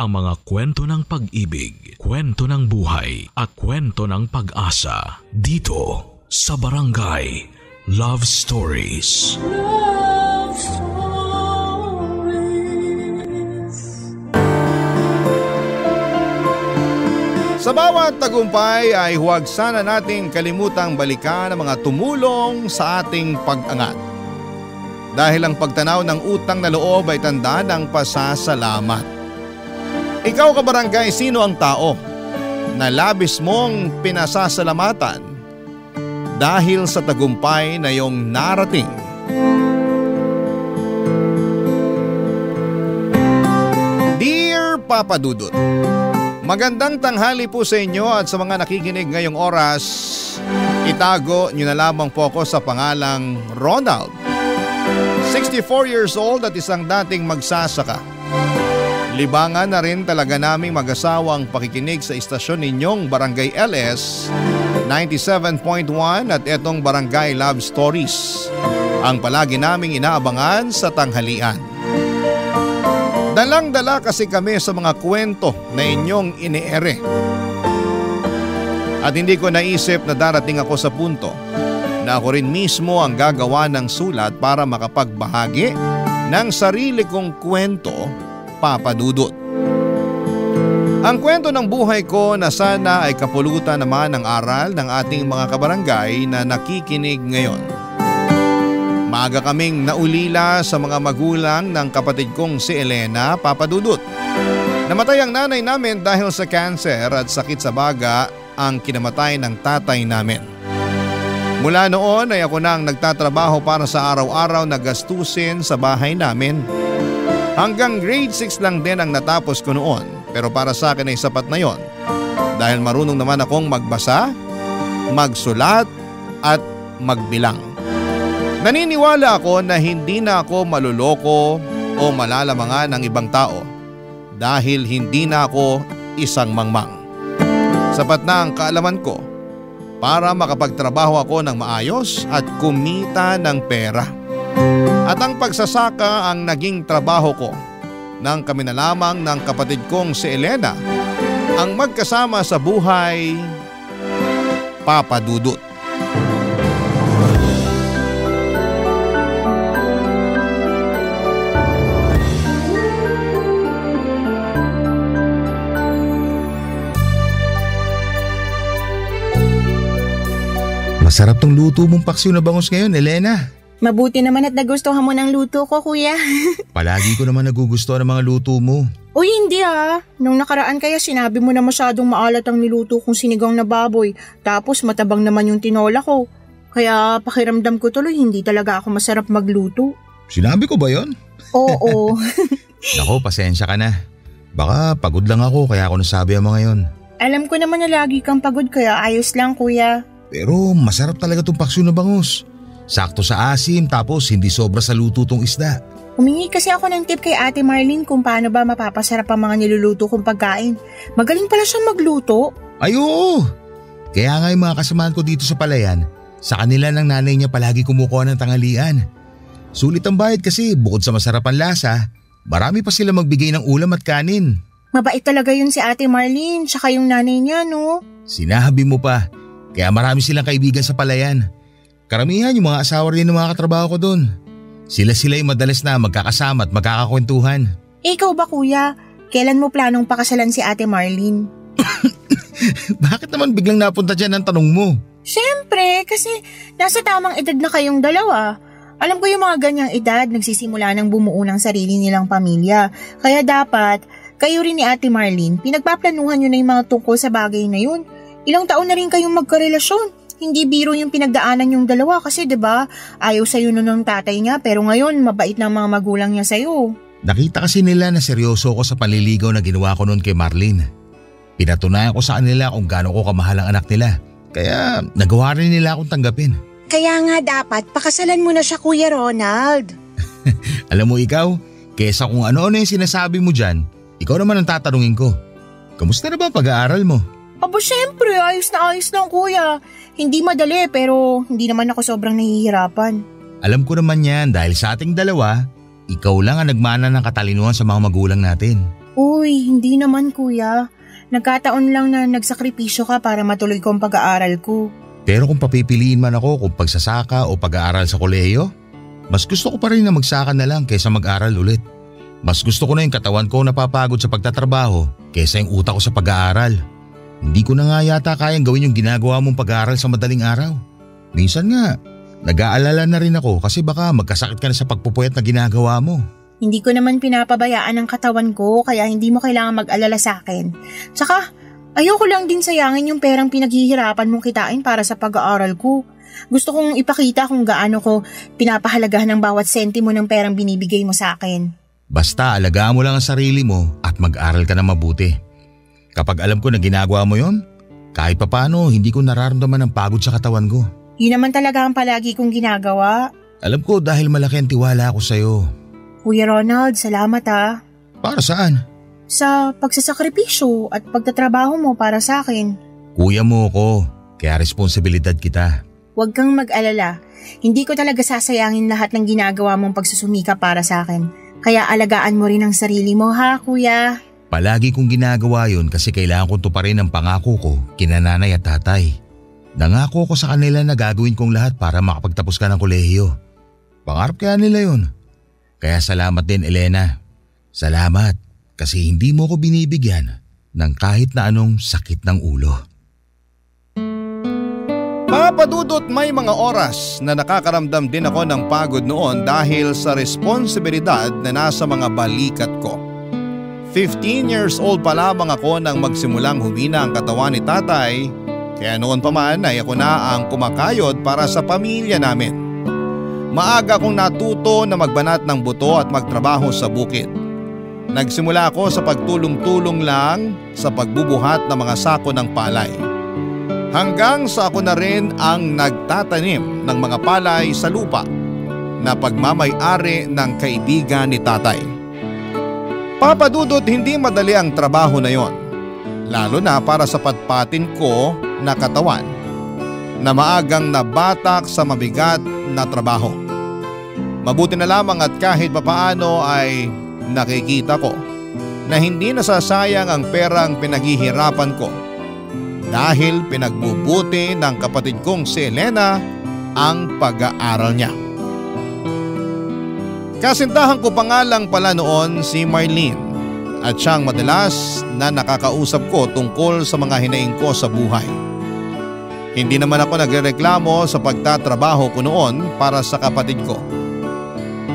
ang mga kwento ng pag-ibig, kwento ng buhay at kwento ng pag-asa dito sa Barangay Love Stories. Love Stories. Sa bawat tagumpay ay huwag sana nating kalimutang balikan ang mga tumulong sa ating pag-angat. Dahil ang pagtanaw ng utang na loob ay tanda ng pasasalamat. Ikaw kabarangay, sino ang tao na labis mong pinasasalamatan dahil sa tagumpay na iyong narating? Dear Papa Dudut, magandang tanghali po sa inyo at sa mga nakikinig ngayong oras. Itago nyo na lamang po ako sa pangalang Ronald. 64 years old at isang dating magsasaka. Libangan na rin talaga naming mag-asawang pakikinig sa istasyon ninyong Barangay LS 97.1 at etong Barangay Love Stories, ang palagi naming inaabangan sa tanghalian. Dalang-dala kasi kami sa mga kwento na inyong iniere. At hindi ko naisip na darating ako sa punto na ako rin mismo ang gagawa ng sulat para makapagbahagi ng sarili kong kwento, Papa Dudut. Ang kwento ng buhay ko na sana ay kapulutan naman ng aral ng ating mga kabarangay na nakikinig ngayon. Maaga kaming naulila sa mga magulang ng kapatid kong si Elena, Papa Dudut. Namatay ang nanay namin dahil sa cancer at sakit sa baga ang kinamatay ng tatay namin. Mula noon ay ako nang nagtatrabaho para sa araw-araw na gastusin sa bahay namin. Hanggang grade 6 lang din ang natapos ko noon, pero para sa akin ay sapat na yon dahil marunong naman akong magbasa, magsulat at magbilang. Naniniwala ako na hindi na ako maluloko o malalamangan ng ibang tao dahil hindi na ako isang mangmang. Sapat na ang kaalaman ko para makapagtrabaho ako ng maayos at kumita ng pera. At ang pagsasaka ang naging trabaho ko nang kami na lamang ng kapatid kong si Elena ang magkasama sa buhay, Papa Dudut. Masarap tong luto mong paksiw na bangus ngayon, Elena. Mabuti naman at nagustuhan mo ng luto ko, kuya. Palagi ko naman nagugustuhan ng mga luto mo. Uy, hindi ah. Nung nakaraan kaya sinabi mo na masyadong maalat ang niluto kong sinigang na baboy. Tapos matabang naman yung tinola ko. Kaya pakiramdam ko tuloy hindi talaga ako masarap magluto. Sinabi ko ba yon? Oo. Nako, pasensya ka na. Baka pagod lang ako kaya ako nasabi ang mga yon. Alam ko naman na lagi kang pagod kaya ayos lang, kuya. Pero masarap talaga tong paksiw na bangus. Sakto sa asim tapos hindi sobra sa luto tong isda. Humingi kasi ako ng tip kay Ate Marlene kung paano ba mapapasarap ang mga niluluto kong pagkain. Magaling pala siyang magluto. Ay oo! Kaya nga yung mga kasamahan ko dito sa palayan, sa kanila ng nanay niya palagi kumukuha ng tanghalian. Sulit ang bayad kasi bukod sa masarap ang lasa, marami pa sila magbigay ng ulam at kanin. Mabait talaga yun si Ate Marlene tsaka yung nanay niya, no? Sinabi mo pa, kaya marami silang kaibigan sa palayan. Karamihan yung mga asawa rin ng mga katrabaho ko doon. Sila yung madalas na magkakasama at magkakakwentuhan. Ikaw ba, kuya? Kailan mo planong pakasalan si Ate Marlene? Bakit naman biglang napunta dyan ang tanong mo? Siyempre, kasi nasa tamang edad na kayong dalawa. Alam ko yung mga ganyang edad nagsisimula ng bumuo ng sarili nilang pamilya. Kaya dapat, kayo rin ni Ate Marlene, pinagpaplanuhan nyo na yung mga tungkol sa bagay na yun. Ilang taon na rin kayong magkarelasyon. Hindi biro yung pinagdaanan yung dalawa kasi 'di ba? Ayaw sa'yo nun ng tatay niya pero ngayon mabait na mga magulang niya sa'yo. Nakita kasi nila na seryoso ko sa paliligaw na ginawa ko noon kay Marlene. Pinatunayan ko sa kanila kung gaano ko kamahal ang anak nila. Kaya nagawa rin nila akong tanggapin. Kaya nga dapat pakasalan mo na siya, Kuya Ronald. Alam mo ikaw, kesa kung ano-ano yung sinasabi mo dyan, ikaw naman ang tatanungin ko. Kamusta na ba pag-aaral mo? Aba syempre, ayos na ayos lang, kuya. Hindi madali pero hindi naman ako sobrang nahihirapan. Alam ko naman yan dahil sa ating dalawa, ikaw lang ang nagmana ng katalinuhan sa mga magulang natin. Uy, hindi naman kuya. Nagkataon lang na nagsakripisyo ka para matuloy ko ang pag-aaral ko. Pero kung papipiliin man ako kung pagsasaka o pag-aaral sa kolehiyo, mas gusto ko pa rin na magsaka na lang kaysa mag-aral ulit. Mas gusto ko na yung katawan ko napapagod sa pagtatrabaho kaysa yung utak ko sa pag-aaral. Hindi ko na nga yata kayang gawin yung ginagawa mong pag-aaral sa madaling araw. Minsan nga, nag-aalala na rin ako kasi baka magkasakit ka na sa pagpupuyat na ginagawa mo. Hindi ko naman pinapabayaan ang katawan ko kaya hindi mo kailangan mag-alala sa akin. Tsaka, ayoko lang din sayangin yung perang pinaghihirapan mong kitain para sa pag-aaral ko. Gusto kong ipakita kung gaano ko pinapahalagahan ng bawat sentimo ng perang binibigay mo sa akin. Basta alagaan mo lang ang sarili mo at mag-aral ka na mabuti. Kapag alam ko na ginagawa mo yon, kahit papano hindi ko nararamdaman ang pagod sa katawan ko. Yun naman talaga ang palagi kong ginagawa. Alam ko dahil malaki ang tiwala ko sa'yo. Kuya Ronald, salamat ah. Para saan? Sa pagsasakripisyo at pagtatrabaho mo para sa akin. Kuya mo ko, kaya responsibilidad kita. Huwag kang mag-alala. Hindi ko talaga sasayangin lahat ng ginagawa mong pagsusumika para sa akin. Kaya alagaan mo rin ang sarili mo ha, kuya. Palagi kong ginagawa yun kasi kailangan kong tuparin ang pangako ko kina nanay at tatay. Nangako ko sa kanila na gagawin kong lahat para makapagtapos ka ng kolehiyo. Pangarap kaya nila yun. Kaya salamat din Elena. Salamat kasi hindi mo ko binibigyan ng kahit na anong sakit ng ulo. Papa Dudut, may mga oras na nakakaramdam din ako ng pagod noon dahil sa responsibilidad na nasa mga balikat ko. 15 years old pa lamang ako nang magsimulang humina ang katawan ni tatay, kaya noon pa man ay ako na ang kumakayod para sa pamilya namin. Maaga akong natuto na magbanat ng buto at magtrabaho sa bukid. Nagsimula ako sa pagtulong-tulong lang sa pagbubuhat ng mga sako ng palay. Hanggang sa ako na rin ang nagtatanim ng mga palay sa lupa na pagmamay-ari ng kaibigan ni tatay. Papa Dudut, hindi madali ang trabaho na yon, lalo na para sa patpatin ko na katawan na maagang nabatak sa mabigat na trabaho. Mabuti na lamang at kahit papaano ay nakikita ko na hindi nasasayang ang perang pinaghihirapan ko dahil pinagbubuti ng kapatid kong si Elena ang pag-aaral niya. Kasintahan ko pa nga lang pala noon si Marlene at siyang madalas na nakakausap ko tungkol sa mga hinaing ko sa buhay. Hindi naman ako nagrereklamo sa pagtatrabaho ko noon para sa kapatid ko.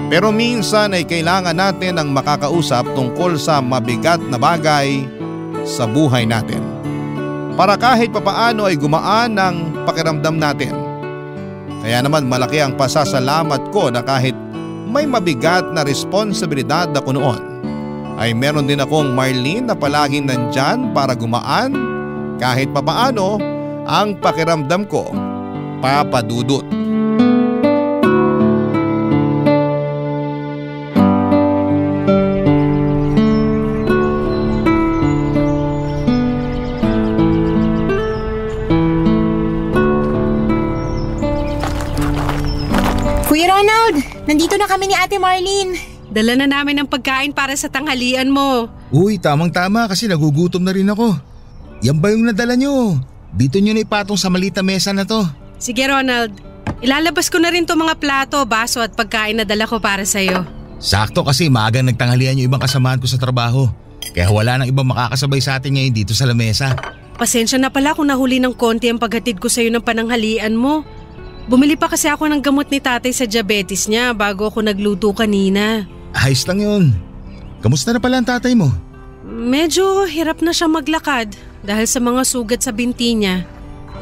Pero minsan ay kailangan natin ang makakausap tungkol sa mabigat na bagay sa buhay natin. Para kahit papaano ay gumaan ang pakiramdam natin. Kaya naman malaki ang pasasalamat ko na kahit may mabigat na responsibilidad ako noon, ay meron din akong Marlene na palaging nandyan para gumaan kahit papaano ang pakiramdam ko, Papa Dudut. Kuya Ronald, nandito na kami ni Ate Marlene. Dala na namin ang pagkain para sa tanghalian mo. Uy, tamang-tama kasi nagugutom na rin ako. Yan ba yung nadala nyo? Dito nyo na ipatong sa malita mesa na to. Sige Ronald, ilalabas ko na rin to mga plato, baso at pagkain na dala ko para sa'yo. Sakto kasi maagang nagtanghalian yung ibang kasamahan ko sa trabaho. Kaya wala nang ibang makakasabay sa atin ngayon dito sa lamesa. Pasensya na pala kung nahuli ng konti ang paghatid ko sa'yo ng pananghalian mo. Bumili pa kasi ako ng gamot ni tatay sa diabetes niya bago ako nagluto kanina. Ayos lang yun. Kamusta na pala ang tatay mo? Medyo hirap na siya maglakad dahil sa mga sugat sa binti niya.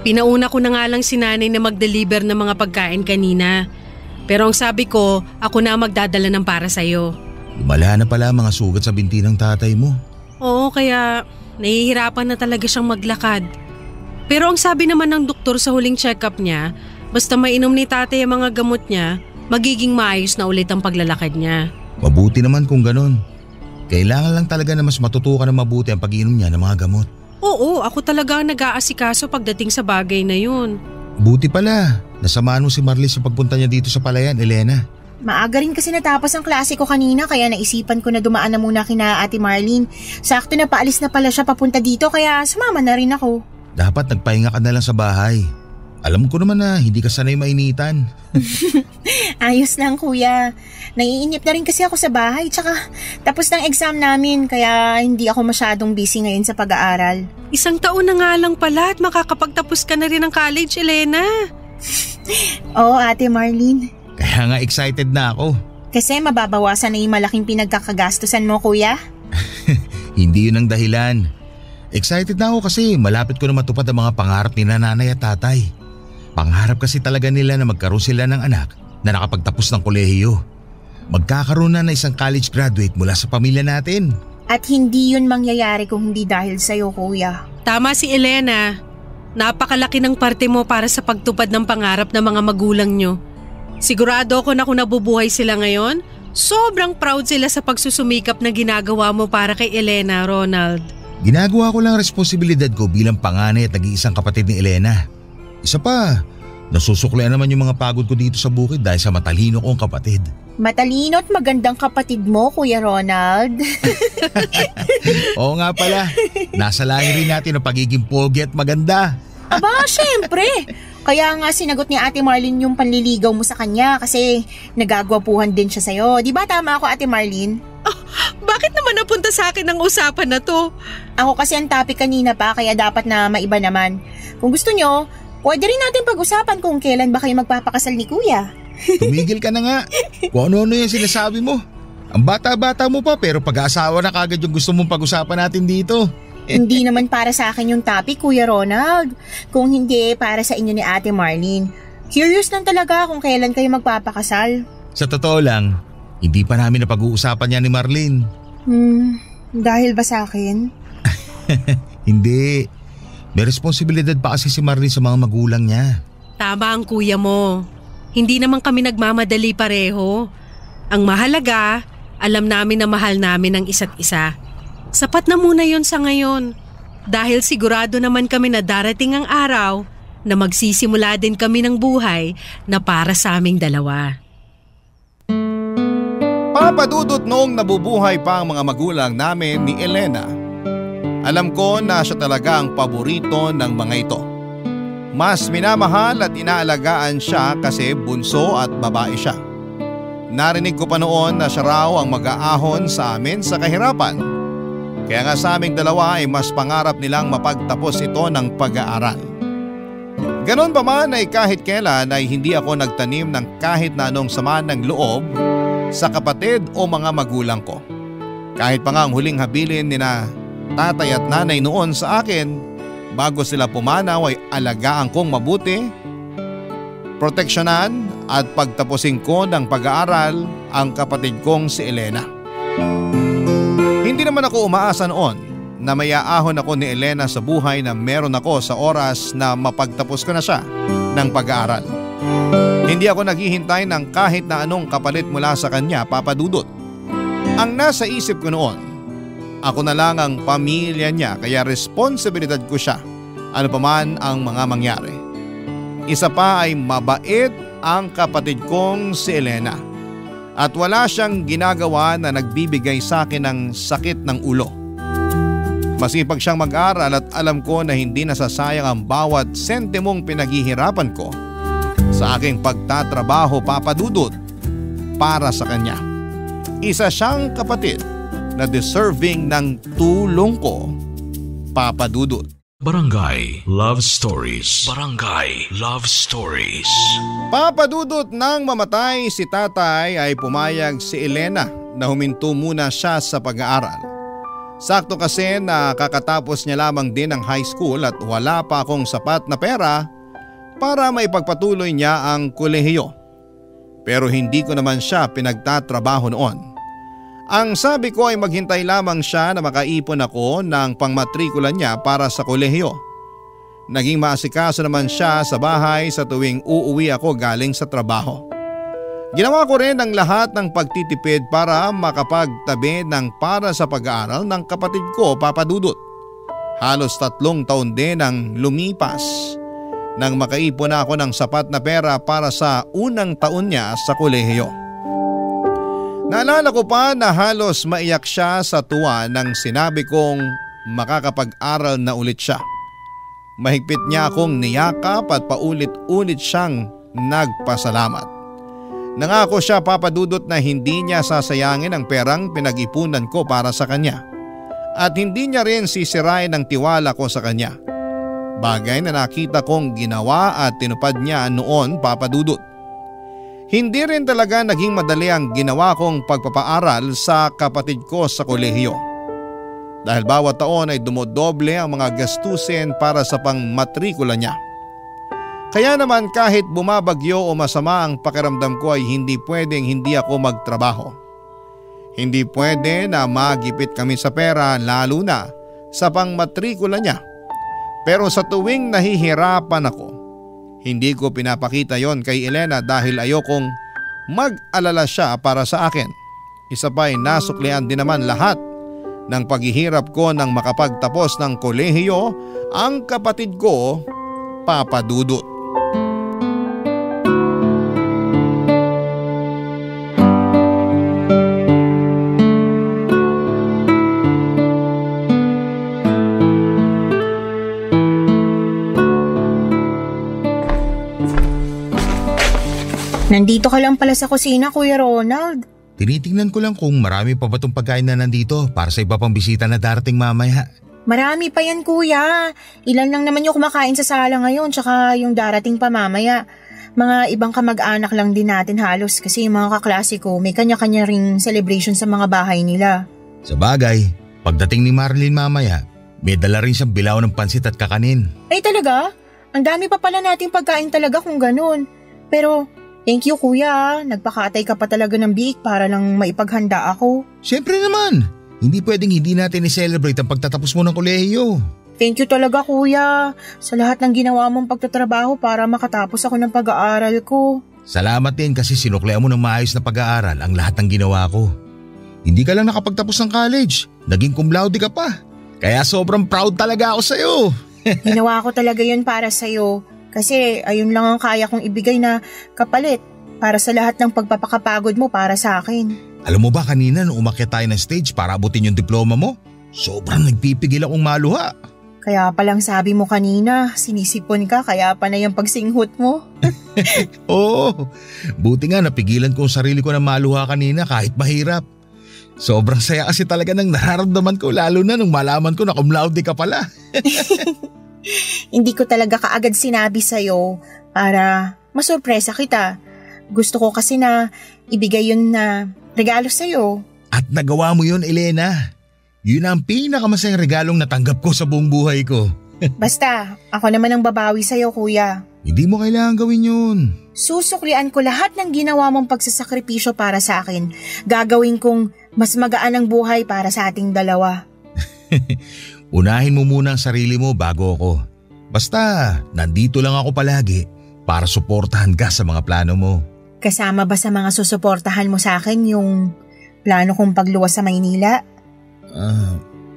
Pinauna ko na nga lang si nanay na mag-deliver ng mga pagkain kanina. Pero ang sabi ko, ako na magdadala ng para sa'yo. Lumala na pala mga sugat sa binti ng tatay mo. Oo, kaya nahihirapan na talaga siyang maglakad. Pero ang sabi naman ng doktor sa huling check-up niya, basta mainom ni tatay ang mga gamot niya, magiging maayos na ulit ang paglalakad niya. Mabuti naman kung ganun. Kailangan lang talaga na mas matutukan na mabuti ang pag-inom niya ng mga gamot. Oo, ako talaga ang nag-aasikaso pagdating sa bagay na yun. Buti pala, nasamahan mo si Marley sa pagpunta niya dito sa palayan, Elena. Maaga rin kasi natapos ang klase ko kanina kaya naisipan ko na dumaan na muna kina Ate Marlene. Sakto na paalis na pala siya papunta dito kaya sumama na rin ako. Dapat nagpahinga ka na lang sa bahay. Alam ko naman na hindi ka sanay mainitan. Ayos lang kuya. Naiinip na rin kasi ako sa bahay tsaka tapos ng exam namin kaya hindi ako masyadong busy ngayon sa pag-aaral. 1 taon na nga lang pala at makakapagtapos ka na rin ng college, Elena. Oo, Ate Marlene. Kaya nga excited na ako. Kasi mababawasan na yung malaking pinagkakagastusan mo kuya. Hindi yun ang dahilan. Excited na ako kasi malapit ko na matupad ang mga pangarap ni nanay at tatay. Pangarap kasi talaga nila na magkaroon sila ng anak na nakapagtapos ng kolehiyo. Magkakaroon na ng isang college graduate mula sa pamilya natin. At hindi yun mangyayari kung hindi dahil sa'yo kuya. Tama si Elena. Napakalaki ng parte mo para sa pagtupad ng pangarap ng mga magulang nyo. Sigurado ako na kung nabubuhay sila ngayon, sobrang proud sila sa pagsusumikap na ginagawa mo para kay Elena, Ronald. Ginagawa ko lang responsibilidad ko bilang panganay at nag-iisang kapatid ni Elena. Isa pa, nasusuklian naman yung mga pagod ko dito sa bukid dahil sa matalino kong kapatid. Matalino at magandang kapatid mo, Kuya Ronald. Oo nga pala, nasa lahi rin natin ang pagiging pogi at maganda. Aba, syempre. Kaya nga sinagot ni Ate Marlene yung panliligaw mo sa kanya kasi nagagwapuhan din siya sa'yo. Di ba tama ako, Ate Marlene? Oh, bakit naman napunta sa akin ang usapan na to? Ako kasi ang topic kanina pa kaya dapat na maiba naman. Kung gusto nyo, pwede rin natin pag-usapan kung kailan ba kayo magpapakasal ni Kuya. Tumigil ka na nga. Kung ano-ano yung sinasabi mo. Ang bata-bata mo pa pero pag-aasawa na kagad yung gusto mong pag-usapan natin dito. Hindi naman para sa akin yung topic, Kuya Ronald. Kung hindi, para sa inyo ni Ate Marlene. Curious lang talaga kung kailan kayo magpapakasal. Sa totoo lang, hindi pa namin napag-uusapan yan ni Marlene. Dahil ba sa akin? Hindi. May responsibilidad pa kasi si Marlene sa mga magulang niya. Tama ang kuya mo. Hindi naman kami nagmamadali pareho. Ang mahalaga, alam namin na mahal namin ang isa't isa. Sapat na muna yon sa ngayon. Dahil sigurado naman kami na darating ang araw na magsisimula din kami ng buhay na para sa aming dalawa. Papadudot noong nabubuhay pa ang mga magulang namin ni Elena. Alam ko na siya talaga ang paborito ng mga ito. Mas minamahal at inaalagaan siya kasi bunso at babae siya. Narinig ko pa noon na siya raw ang mag-aahon sa amin sa kahirapan. Kaya nga sa aming dalawa ay mas pangarap nilang mapagtapos ito ng pag-aaral. Ganon pa man ay kahit kailan ay hindi ako nagtanim ng kahit na anong sama ng loob sa kapatid o mga magulang ko. Kahit pa nga ang huling habilin ni na tatay at nanay noon sa akin bago sila pumanaw ay alagaan kong mabuti, proteksyonan at pagtapusin ko ng pag-aaral ang kapatid kong si Elena. Hindi naman ako umaasa noon na mayaahon ako ni Elena sa buhay na meron ako sa oras na mapagtapos ko na siya ng pag-aaral. Hindi ako naghihintay ng kahit na anong kapalit mula sa kanya, Papa Dudut. Ang nasa isip ko noon, ako na lang ang pamilya niya kaya responsibilidad ko siya ano pa man ang mga mangyari. Isa pa ay mabait ang kapatid kong si Elena at wala siyang ginagawa na nagbibigay sa akin ng sakit ng ulo. Masipag siyang mag-aral at alam ko na hindi nasasayang ang bawat sentimong pinaghihirapan ko sa aking pagtatrabaho, Papa Dudut, para sa kanya. Isa siyang kapatid na deserving ng tulong ko, Papa Dudut. Barangay Love Stories. Barangay Love Stories. Papa Dudut, nang mamatay si tatay ay pumayag si Elena na huminto muna siya sa pag-aaral. Sakto kasi na kakatapos niya lamang din ng high school at wala pa akong sapat na pera para maipagpatuloy niya ang kolehiyo. Pero hindi ko naman siya pinagtatrabaho noon. Ang sabi ko ay maghintay lamang siya na makaipon ako ng pangmatrikula niya para sa kolehiyo. Naging maasikaso naman siya sa bahay sa tuwing uuwi ako galing sa trabaho. Ginawa ko rin ang lahat ng pagtitipid para makapagtabi ng para sa pag-aaral ng kapatid ko, Papa Dudut. Halos 3 taon din ang lumipas nang makaipon ako ng sapat na pera para sa unang taon niya sa kolehiyo. Naalala ko pa na halos maiyak siya sa tuwa nang sinabi kong makakapag-aral na ulit siya. Mahigpit niya akong niyakap at paulit-ulit siyang nagpasalamat. Nangako siya, Papa Dudut, na hindi niya sasayangin ang perang pinag-ipunan ko para sa kanya. At hindi niya rin sisirain ang tiwala ko sa kanya. Bagay na nakita kong ginawa at tinupad niya noon, Papa Dudut. Hindi rin talaga naging madali ang ginawa kong pagpapaaral sa kapatid ko sa kolehiyo. Dahil bawat taon ay dumodoble ang mga gastusin para sa pangmatrikula niya. Kaya naman kahit bumabagyo o masama ang pakiramdam ko ay hindi pwedeng hindi ako magtrabaho. Hindi pwede na magipit kami sa pera, lalo na sa pangmatrikula niya. Pero sa tuwing nahihirapan ako, hindi ko pinapakita yon kay Elena dahil ayokong mag-alala siya para sa akin. Isa pa'y nasuklian din naman lahat ng paghihirap ko nang makapagtapos ng kolehiyo ang kapatid ko, Papa Dudut. Nandito ka lang pala sa kusina, Kuya Ronald. Tinitingnan ko lang kung marami pa ba itong pagkain na nandito para sa iba pang bisita na darating mamaya. Marami pa yan, Kuya. Ilan lang naman yung kumakain sa sala ngayon, tsaka yung darating pa mamaya. Mga ibang kamag-anak lang din natin halos kasi yung mga kaklase ko may kanya-kanya ring celebration sa mga bahay nila. Sa bagay, pagdating ni Marlene mamaya, may dala rin siyang bilaw ng pansit at kakanin. Ay talaga? Ang dami pa pala nating pagkain talaga kung ganun. Pero thank you, Kuya. Nagpakatay ka pa talaga ng biik para lang maipaghanda ako. Siyempre naman, hindi pwedeng hindi natin i-celebrate ang pagtatapos mo ng kolehiyo. Thank you talaga, Kuya, sa lahat ng ginawa mong pagtatrabaho para makatapos ako ng pag-aaral ko. Salamat din kasi sinuklean mo ng maayos na pag-aaral ang lahat ng ginawa ko. Hindi ka lang nakapagtapos ng college, naging cum laude ka pa. Kaya sobrang proud talaga ako sa'yo. Ginawa ko talaga yun para sa'yo. Kasi ayun lang ang kaya kong ibigay na kapalit para sa lahat ng pagpapakapagod mo para sa akin. Alam mo ba kanina nung umakyat tayo ng stage para abutin yung diploma mo? Sobrang nagpipigil akong maluha. Kaya palang sabi mo kanina, sinisipon ka kaya pa na yung pagsinghot mo. Oo, buti nga napigilan ko ang sarili ko na maluha kanina kahit mahirap. Sobrang saya kasi talaga ng nararamdaman ko lalo na nung malaman ko na cum laude ka pala. Hindi ko talaga kaagad sinabi sa'yo para masurpresa kita. Gusto ko kasi na ibigay yun na regalo sa'yo. At nagawa mo yun, Elena. Yun ang pinakamasayang regalong natanggap ko sa buong buhay ko. Basta, ako naman ang babawi sa'yo, Kuya. Hindi mo kailangan gawin yun. Susuklian ko lahat ng ginawa mong pagsasakripisyo para sa akin. Gagawin kong mas magaan ang buhay para sa ating dalawa. Unahin mo muna ang sarili mo bago ako. Basta, nandito lang ako palagi para suportahan ka sa mga plano mo. Kasama ba sa mga susuportahan mo sa akin yung plano kong pagluwas sa Maynila?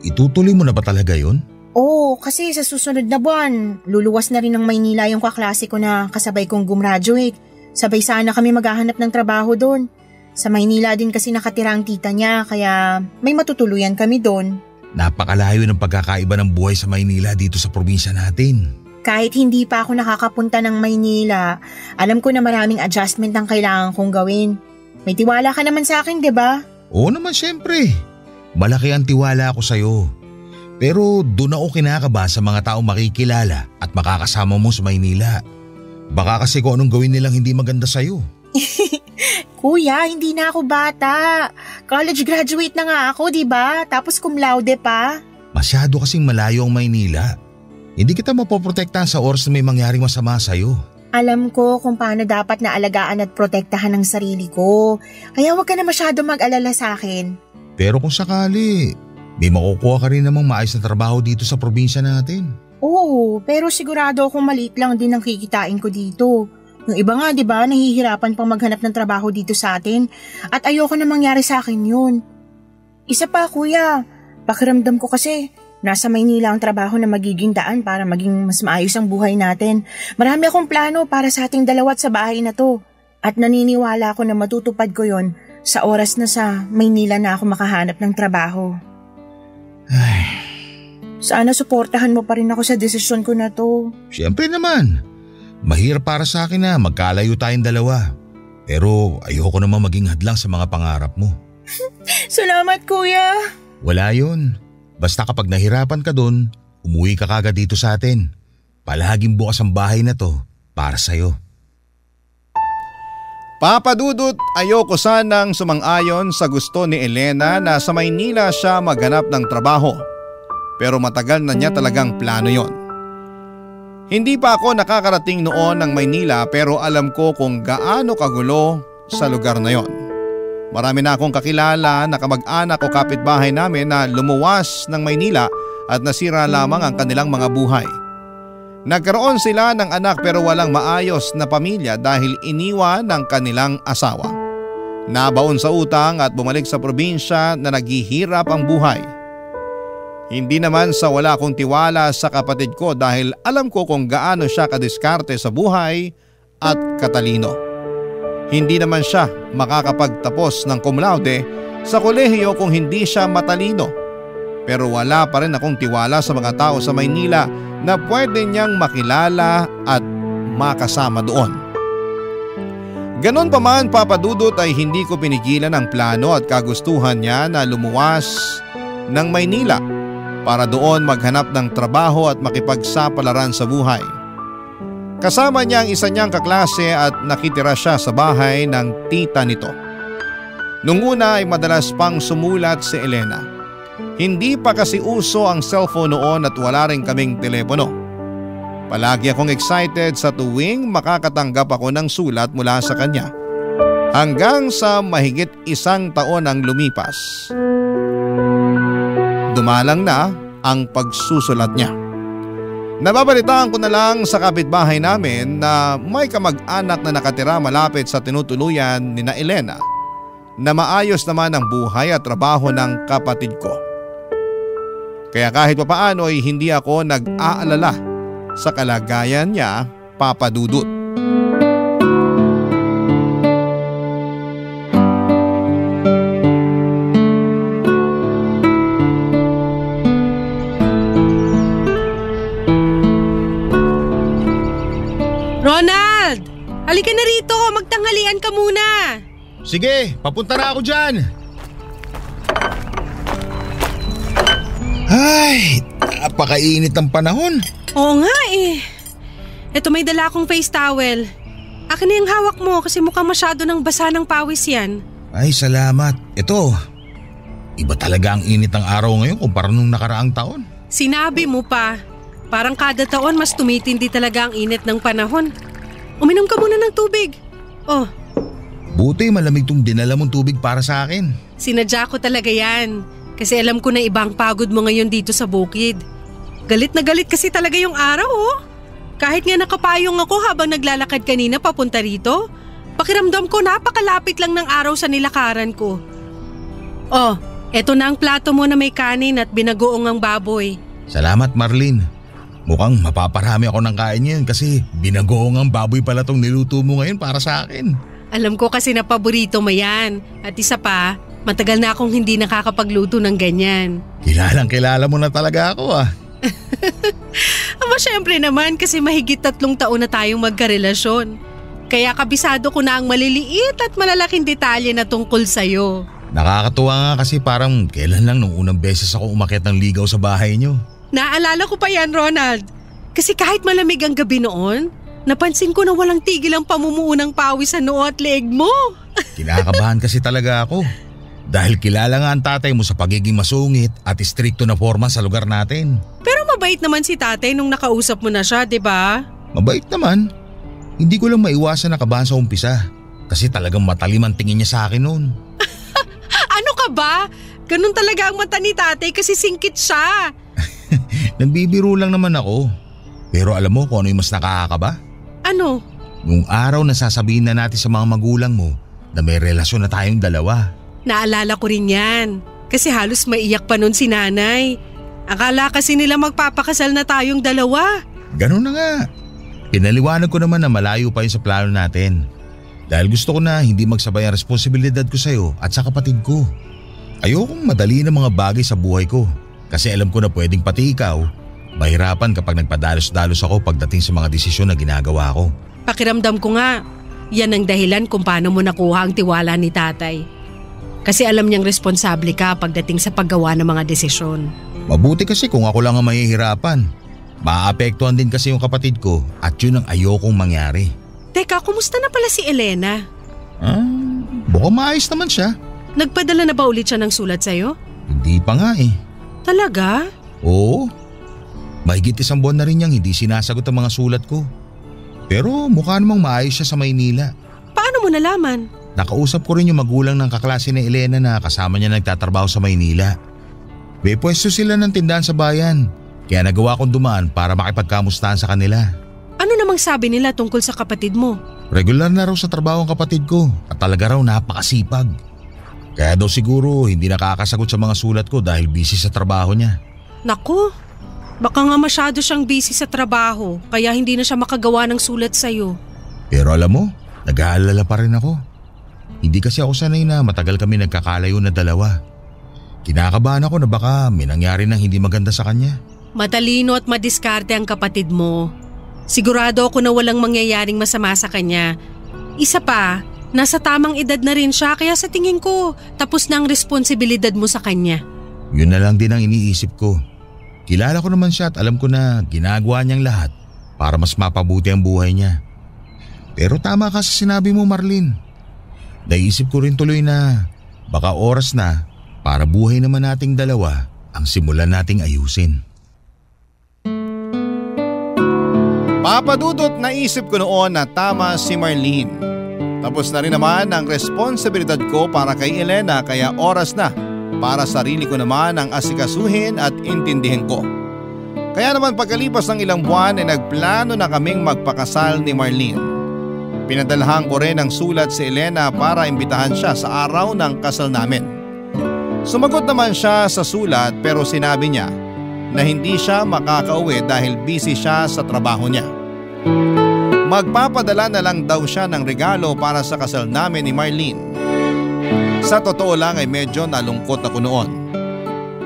Itutuloy mo na ba talaga yun? Oo, kasi sa susunod na buwan, luluwas na rin ng Maynila yung kaklase ko na kasabay kong gumraduate. Sabay sana kami maghahanap ng trabaho doon. Sa Maynila din kasi nakatira ang tita niya kaya may matutuluyan kami doon. Napakalayo ng pagkakaiba ng buhay sa Maynila dito sa probinsya natin. Kahit hindi pa ako nakakapunta ng Maynila, alam ko na maraming adjustment ang kailangan kong gawin. May tiwala ka naman sa akin, di ba? Oo naman siyempre. Malaki ang tiwala ko sa'yo. Pero doon ako kinakaba sa mga taong makikilala at makakasama mo sa Maynila. Baka kasi kung anong gawin nilang hindi maganda sa'yo. Kuya, hindi na ako bata. College graduate na nga ako, di ba? Tapos cum laude pa. Masyado kasing malayo ang Maynila. Hindi kita mapoprotektahan sa oras na may mangyaring masama sa'yo. Alam ko kung paano dapat naalagaan at protektahan ang sarili ko. Kaya huwag ka na masyado mag-alala sa akin. Pero kung sakali, may makukuha ka rin namang maayos na trabaho dito sa probinsya natin. Oo, pero sigurado akong maliit lang din ang kikitain ko dito. Yung iba nga, di ba, nahihirapan pang maghanap ng trabaho dito sa atin at ayoko na mangyari sa akin yun. Isa pa, Kuya, pakiramdam ko kasi nasa Maynila ang trabaho na magiging daan para maging mas maayos ang buhay natin. Marami akong plano para sa ating dalawa at sa bahay na to at naniniwala ako na matutupad ko yon sa oras na sa Maynila na ako makahanap ng trabaho. Ay, Sana suportahan mo pa rin ako sa desisyon ko na to. siyempre naman. Mahirap para sa akin na magkalayo tayong dalawa. Pero ayoko naman maging hadlang sa mga pangarap mo. Salamat, kuya. Wala yun. Basta kapag nahirapan ka dun, umuwi ka kagad dito sa atin. Palaging bukas ang bahay na to para sa'yo. Papa Dudut, ayoko sanang sumang-ayon sa gusto ni Elena na sa Maynila siya maghanap ng trabaho. Pero matagal na niya talagang plano yon. Hindi pa ako nakakarating noon ng Maynila pero alam ko kung gaano kagulo sa lugar na yon. Marami na akong kakilala na kamag-anak o kapitbahay namin na lumuwas ng Maynila at nasira lamang ang kanilang mga buhay. Nagkaroon sila ng anak pero walang maayos na pamilya dahil iniwan ng kanilang asawa. Nabaon sa utang at bumalik sa probinsya na naghihirap ang buhay. Hindi naman sa wala akong tiwala sa kapatid ko dahil alam ko kung gaano siya kadiskarte sa buhay at katalino. Hindi naman siya makakapagtapos ng cum laude sa kolehiyo kung hindi siya matalino. Pero wala pa rin akong tiwala sa mga tao sa Maynila na pwede niyang makilala at makasama doon. Ganon pa man, Papa Dudut, ay hindi ko pinigilan ang plano at kagustuhan niya na lumuwas ng Maynila para doon maghanap ng trabaho at makipagsapalaran sa buhay. Kasama niya ang isa niyang kaklase at nakitira siya sa bahay ng tita nito. Nung una ay madalas pang sumulat si Elena. Hindi pa kasi uso ang cellphone noon at wala rin kaming telepono. Palagi akong excited sa tuwing makakatanggap ako ng sulat mula sa kanya. Hanggang sa mahigit 1 taon ang lumipas. Dumalang na ang pagsusulat niya. Nababalitaan ko na lang sa kapitbahay namin na may kamag-anak na nakatira malapit sa tinutuluyan ni na Elena na maayos naman ang buhay at trabaho ng kapatid ko. Kaya kahit papaano ay hindi ako nag-aalala sa kalagayan niya, Papa Dudut. Ronald! Halika na rito, magtanghalian ka muna. Sige, papunta na ako dyan. Ay, napakainit ng panahon. Oo nga eh. Eto, may dala akong face towel. Akin na yung hawak mo kasi mukhang masyado ng basa ng pawis yan. Ay, salamat. Ito, iba talaga ang init ng araw ngayon kumpara nung nakaraang taon. Sinabi mo pa. Parang kada taon mas tumitindi talaga ang init ng panahon. Uminom ka muna ng tubig. Oh. Buti malamig tong dinala mong tubig para sa akin. Sinadya ko talaga yan. Kasi alam ko na ibang pagod mo ngayon dito sa bukid. Galit na galit kasi talaga yung araw oh. Kahit nga nakapayong ako habang naglalakad kanina papunta rito, pakiramdam ko napakalapit lang ng araw sa nilakaran ko. Oh, eto na ang plato mo na may kanin at binagoong ang baboy. Salamat, Marlene. Mukhang mapaparami ako ng kain niyan kasi binagoong ang baboy pala tong niluto mo ngayon para sa akin. Alam ko kasi na paborito mo yan. At isa pa, matagal na akong hindi nakakapagluto ng ganyan. Kilalang kilala mo na talaga ako ah. Aba syempre naman kasi mahigit 3 taon na tayong magkarelasyon. Kaya kabisado ko na ang maliliit at malalaking detalye na tungkol sa'yo. Nakakatuwa nga kasi parang kailan lang nung unang beses ako umakyat ng ligaw sa bahay niyo. Naalala ko pa yan, Ronald. Kasi kahit malamig ang gabi noon, napansin ko na walang tigil ang pamumuo ng pawis sa noo at leeg mo. Kinakabahan kasi talaga ako. Dahil kilala nga ang tatay mo sa pagiging masungit at istrikto na forma sa lugar natin. Pero mabait naman si tatay nung nakausap mo na siya, di ba? Mabait naman. Hindi ko lang maiwasan na kabahan sa umpisa. Kasi talagang matalim ang tingin niya sa akin noon. Ano ka ba? Ganun talaga ang mata ni tatay kasi singkit siya. Nagbibiro lang naman ako. Pero alam mo kung ano yung mas nakakakaba? Ano? Nung araw na sasabihin na natin sa mga magulang mo na may relasyon na tayong dalawa. Naalala ko rin yan. Kasi halos maiyak pa nun si nanay. Akala kasi nila magpapakasal na tayong dalawa. Ganun na nga. Pinaliwanag ko naman na malayo pa yun sa plano natin. Dahil gusto ko na hindi magsabay ang responsibilidad ko sa'yo at sa kapatid ko. Ayokong madali ng mga bagay sa buhay ko kasi alam ko na pwedeng pati ikaw mahirapan kapag nagpadalos-dalos ako pagdating sa mga desisyon na ginagawa ko. Pakiramdam ko nga, yan ang dahilan kung paano mo nakuha ang tiwala ni tatay. Kasi alam niyang responsable ka pagdating sa paggawa ng mga desisyon. Mabuti kasi kung ako lang ang mahihirapan. Maaapektuhan din kasi yung kapatid ko at yun ang ayokong mangyari. Teka, kumusta na pala si Elena? Baka maayos naman siya. Nagpadala na ba ulit siya ng sulat sa'yo? Hindi pa nga eh. Talaga? Oo. Mahigit 1 buwan na rin niyang hindi sinasagot ang mga sulat ko. Pero mukha namang maayos siya sa Maynila. Paano mo nalaman? Nakausap ko rin yung magulang ng kaklase ni Elena na kasama niya nagtatrabaho sa Maynila. May pwesto sila ng tindahan sa bayan. Kaya nagawa kong dumaan para makipagkamustahan sa kanila. Ano namang sabi nila tungkol sa kapatid mo? Regular na raw sa trabaho ang kapatid ko at talaga raw napakasipag. Kaya daw siguro hindi nakakasagot sa mga sulat ko dahil busy sa trabaho niya. Naku, baka nga masyado siyang busy sa trabaho kaya hindi na siya makagawa ng sulat sa'yo. Pero alam mo, nag-aalala pa rin ako. Hindi kasi ako sanay na matagal kami nagkakalayo na dalawa. Kinakabahan ako na baka may nangyari na hindi maganda sa kanya. Matalino at madiskarte ang kapatid mo. Sigurado ako na walang mangyayaring masama sa kanya. Isa pa, nasa tamang edad na rin siya kaya sa tingin ko tapos na ang responsibilidad mo sa kanya. Yun na lang din ang iniisip ko. Kilala ko naman siya at alam ko na ginagawa niyang lahat para mas mapabuti ang buhay niya. Pero tama ka sa sinabi mo, Marlene. Naisip ko rin tuloy na baka oras na para buhay naman nating dalawa ang simulan nating ayusin. Papadudot, naisip ko noon na tama si Marlene. Tapos na rin naman ang responsibilidad ko para kay Elena kaya oras na para sarili ko naman ang asikasuhin at intindihin ko. Kaya naman pagkalipas ng ilang buwan ay nagplano na kaming magpakasal ni Marlene. Pinadalhan ko rin ang sulat si Elena para imbitahan siya sa araw ng kasal namin. Sumagot naman siya sa sulat pero sinabi niya na hindi siya makakauwi dahil busy siya sa trabaho niya. Magpapadala na lang daw siya ng regalo para sa kasal namin ni Marlene. Sa totoo lang ay medyo nalungkot ako noon.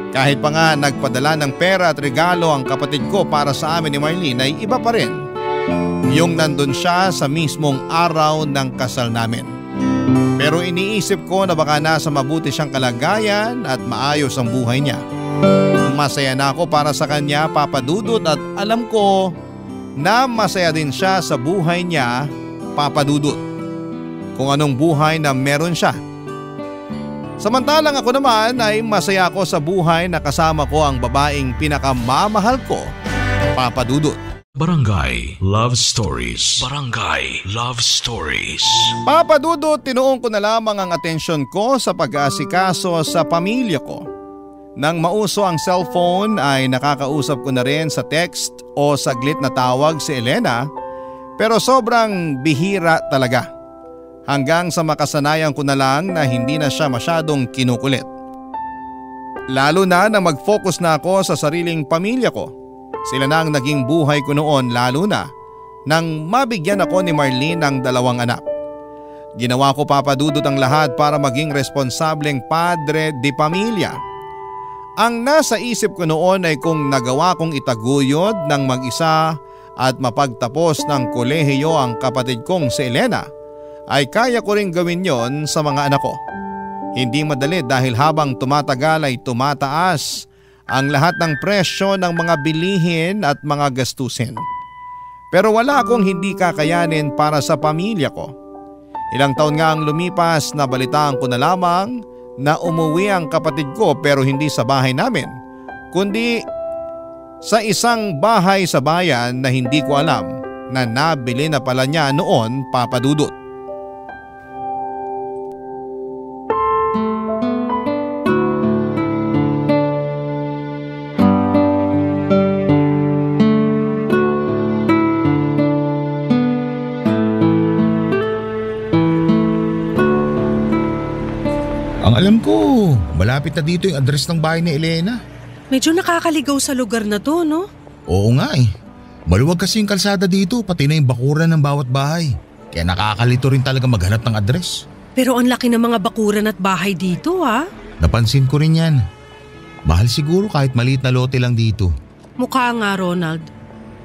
Kahit pa nga nagpadala ng pera at regalo ang kapatid ko para sa amin ni Marlene ay iba pa rin yung nandun siya sa mismong araw ng kasal namin. Pero iniisip ko na baka nasa mabuti siyang kalagayan at maayos ang buhay niya. Masaya na ako para sa kanya, Papa Dudut, at alam ko na masaya din siya sa buhay niya, Papa Dudut. Kung anong buhay na meron siya. Samantalang ako naman ay masaya ako sa buhay na kasama ko ang babaeng pinakamamahal ko, Papa Dudut. Barangay Love Stories. Barangay Love Stories. Papa Dudut, tinuon ko na lamang ang atensyon ko sa pag-aasikaso sa pamilya ko. Nang mauso ang cellphone ay nakakausap ko na rin sa text o saglit na tawag si Elena, pero sobrang bihira talaga. Hanggang sa makasanayan ko na lang na hindi na siya masyadong kinukulit. Lalo na nang mag-focus na ako sa sariling pamilya ko. Sila na ang naging buhay ko noon, lalo na nang mabigyan ako ni Marlene ng 2 anak. Ginawa ko, Papa Dudut, ang lahat para maging responsableng padre de pamilya. Ang nasa isip ko noon ay kung nagawa kong itaguyod ng mag-isa at mapagtapos ng kolehiyo ang kapatid kong si Elena, ay kaya ko rin gawin yon sa mga anak ko. Hindi madali dahil habang tumatagal ay tumataas ang lahat ng presyo ng mga bilihin at mga gastusin. Pero wala akong hindi kakayanin para sa pamilya ko. Ilang taon nga ang lumipas na balitaan ko na lamang na umuwi ang kapatid ko, pero hindi sa bahay namin, kundi sa isang bahay sa bayan na hindi ko alam na nabili na pala niya noon, Papa Dudut. Ang alam ko, malapit na dito yung address ng bahay ni Elena. Medyo nakakaligaw sa lugar na to, no? Oo nga eh. Maluwag kasi yung kalsada dito, pati na yung bakuran ng bawat bahay. Kaya nakakalito rin talaga maghanap ng address. Pero ang laki ng mga bakuran at bahay dito ha. Napansin ko rin yan. Mahal siguro kahit maliit na lote lang dito. Mukha nga Ronald.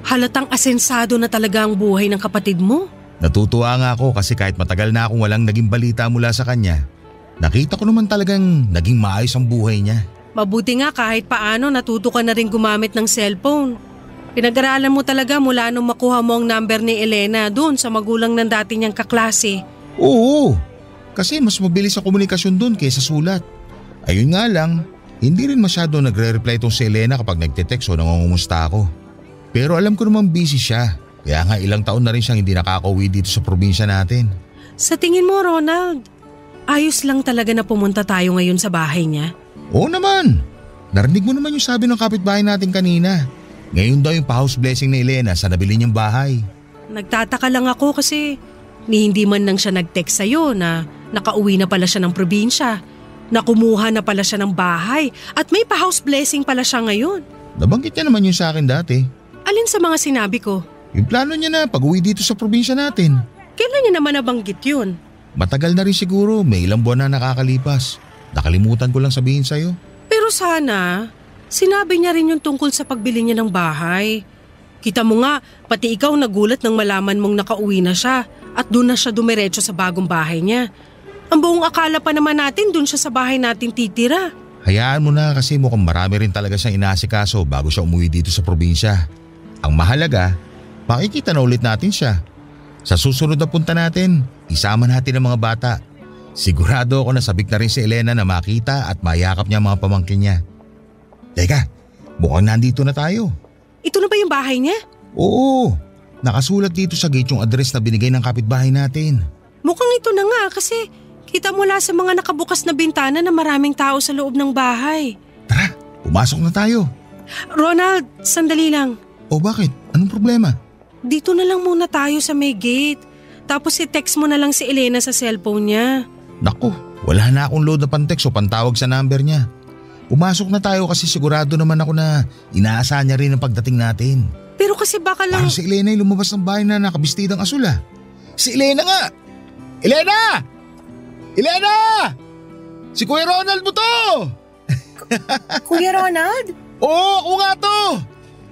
Halatang asensado na talaga ang buhay ng kapatid mo. Natutuwa nga ako kasi kahit matagal na akong walang naging balita mula sa kanya, nakita ko naman talagang naging maayos ang buhay niya. Mabuti nga kahit paano natuto ka na rin gumamit ng cellphone. Pinag-aralan mo talaga mula nung makuha mo ang number ni Elena doon sa magulang ng dati niyang kaklase. Oo, kasi mas mabilis ang komunikasyon doon kaysa sulat. Ayun nga lang, hindi rin masyado nagre-reply itong si Elena kapag nagte-text o nangungumusta ako. Pero alam ko naman busy siya, kaya nga ilang taon na rin siyang hindi nakakauwi dito sa probinsya natin. Sa tingin mo Ronald, ayos lang talaga na pumunta tayo ngayon sa bahay niya? Oo naman, narinig mo naman yung sabi ng kapitbahay natin kanina. Ngayon daw yung pa-house blessing ni Elena sa nabili niyang bahay. Nagtataka lang ako kasi hindi man lang siya nag-text sa'yo na nakauwi na pala siya ng probinsya, na kumuha na pala siya ng bahay at may pa-house blessing pala siya ngayon. Nabanggit niya naman yun sa akin dati. Alin sa mga sinabi ko? Yung plano niya na pag-uwi dito sa probinsya natin. Kailan niya naman nabanggit yun? Matagal na rin siguro, may ilang buwan na nakakalipas. Nakalimutan ko lang sabihin sa'yo. Pero sana, sinabi niya rin yung tungkol sa pagbili niya ng bahay. Kita mo nga, pati ikaw nagulat nang malaman mong nakauwi na siya at doon na siya dumiretso sa bagong bahay niya. Ang buong akala pa naman natin doon siya sa bahay natin titira. Hayaan mo na kasi mukhang marami rin talaga siyang inaasikaso bago siya umuwi dito sa probinsya. Ang mahalaga, makikita na ulit natin siya. Sa susunod na punta natin, isama natin ang mga bata. Sigurado ako na sabik na rin si Elena na makita at mayakap niya ang mga pamangkin niya. Teka, mukhang nandito na tayo. Ito na ba yung bahay niya? Oo, nakasulat dito sa gate yung address na binigay ng kapitbahay natin. Mukhang ito na nga kasi kita mula sa mga nakabukas na bintana na maraming tao sa loob ng bahay. Tara, pumasok na tayo. Ronald, sandali lang. O bakit? Anong problema? Dito na lang muna tayo sa may gate. Tapos i-text mo na lang si Elena sa cellphone niya. Naku, wala na akong load na pantext o pantawag sa number niya. Pumasok na tayo kasi sigurado naman ako na inaasahan niya rin ang pagdating natin. Pero kasi baka lang… Parang si Elena yung lumabas ng bahay na nakabistidang asul ah. Si Elena nga! Elena! Elena! Si Kuya Ronald mo to! Kuya Ronald? Oo, ako nga to!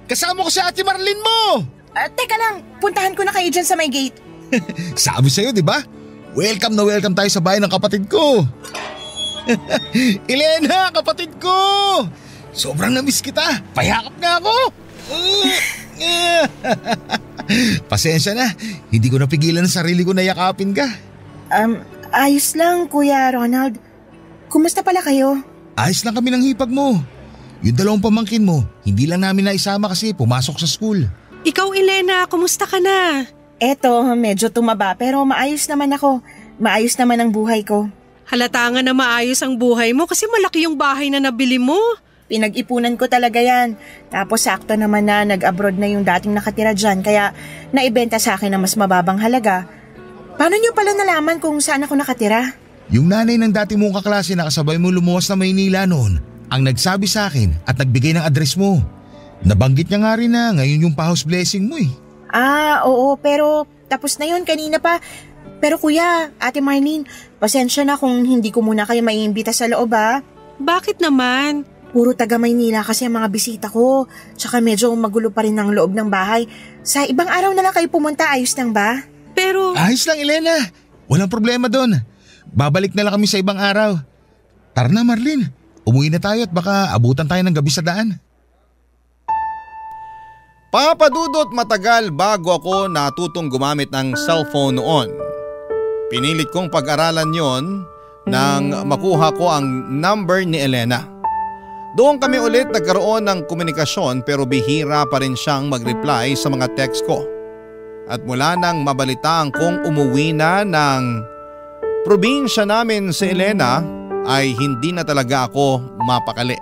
Kasama ko si Ate Marlene mo! Teka lang, puntahan ko na kayo dyan sa may gate. Sabi sa'yo, di ba? Welcome na welcome tayo sa bahay ng kapatid ko. Elena, kapatid ko! Sobrang namiss kita. Payakap nga ako. Pasensya na, hindi ko napigilan ang sarili ko na yakapin ka. Ayos lang, Kuya Ronald. Kumusta pala kayo? Ayos lang kami ng hipag mo. Yung dalawang pamangkin mo, hindi lang namin naisama kasi pumasok sa school. Ikaw, Elena, kumusta ka na? Eto, medyo tumaba pero maayos naman ako. Maayos naman ang buhay ko. Halata nga na maayos ang buhay mo kasi malaki yung bahay na nabili mo. Pinag-ipunan ko talaga yan. Tapos sakto naman na nag-abroad na yung dating nakatira dyan kaya naibenta sa akin na mas mababang halaga. Paano niyo pala nalaman kung saan ako nakatira? Yung nanay ng dati mong kaklase na kasabay mo lumuwas na Maynila noon ang nagsabi sa akin at nagbigay ng address mo. Nabanggit niya nga rin na ngayon yung pa-house blessing mo eh. Oo, pero tapos na yun kanina pa. Pero kuya, Ate Marlene, pasensya na kung hindi ko muna kayo maiimbita sa loob ha. Bakit naman? Puro taga Maynila kasi ang mga bisita ko. Tsaka medyo magulo pa rin ang loob ng bahay. Sa ibang araw na lang kayo pumunta, ayos lang ba? Pero… Ayos lang, Elena. Walang problema doon. Babalik na lang kami sa ibang araw. Tara na, Marlene. Umuwi na tayo at baka abutan tayo ng gabi sa daan. Papadudot matagal bago ako natutong gumamit ng cellphone noon. Pinilit kong pag-aralan yon nang makuha ko ang number ni Elena. Doon kami ulit nagkaroon ng komunikasyon pero bihira pa rin siyang mag-reply sa mga text ko. At mula nang mabalitaan kong umuwi na ng probinsya namin si Elena ay hindi na talaga ako mapakali.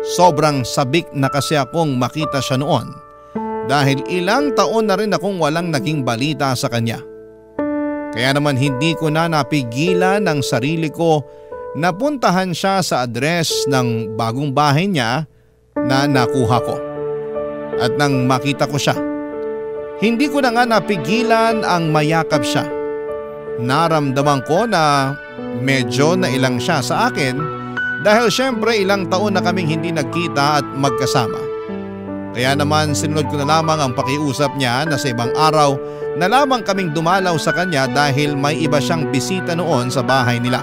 Sobrang sabik na kasi akong makita siya noon dahil ilang taon na rin akong walang naging balita sa kanya. Kaya naman hindi ko na napigilan ng sarili ko na puntahan siya sa address ng bagong bahay niya na nakuha ko. At nang makita ko siya, Hindi ko na nga napigilan ang mayakap siya. Naramdaman ko na medyo nailang siya sa akin dahil syempre ilang taon na kaming hindi nagkita at magkasama. Kaya naman sinunod ko na lamang ang pakiusap niya na sa ibang araw na lamang kaming dumalaw sa kanya dahil may iba siyang bisita noon sa bahay nila.